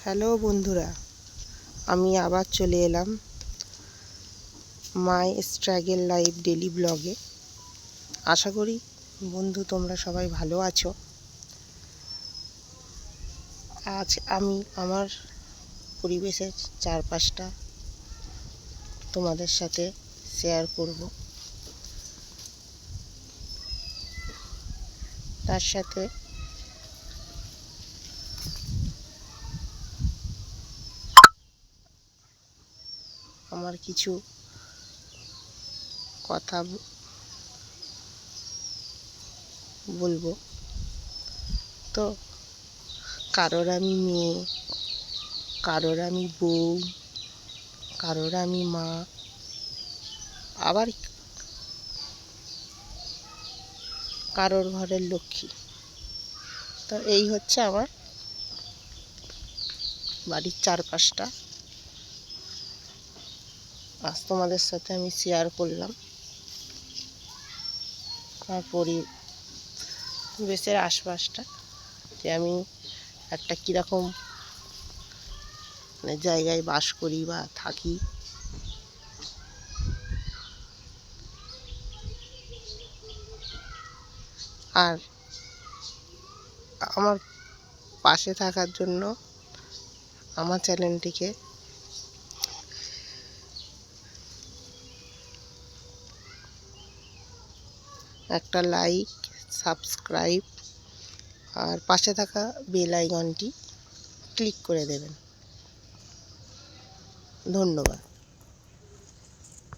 Hello বন্ধুরা, আমি আবার চলে এলাম মাই স্ট্রাগল লাইফ ডেলি ব্লগে। আশা করি বন্ধু তোমরা সবাই ভালো আছো। আজ আমি আমার পরিবেশের চারপাশটা তোমাদের সাথে শেয়ার করব। তার সাথে আমার কিছু কথা বলবো। তো কারোর আমি মেয়ে, কারোর আমি বউ, কারোর আমি মা, আবার কারোর ঘরের লক্ষ্মী। তো এই হচ্ছে আমার বাড়ির চারপাশটা। আজ তোমাদের সাথে আমি শেয়ার করলাম আমার পরিবেশের আশপাশটা, যে আমি একটা কীরকম জায়গায় বাস করি বা থাকি। আর আমার পাশে থাকার জন্য আমার চ্যানেলটিকে একটা লাইক, সাবস্ক্রাইব আর পাশে থাকা বেল আইকনটি ক্লিক করে দেবেন। ধন্যবাদ।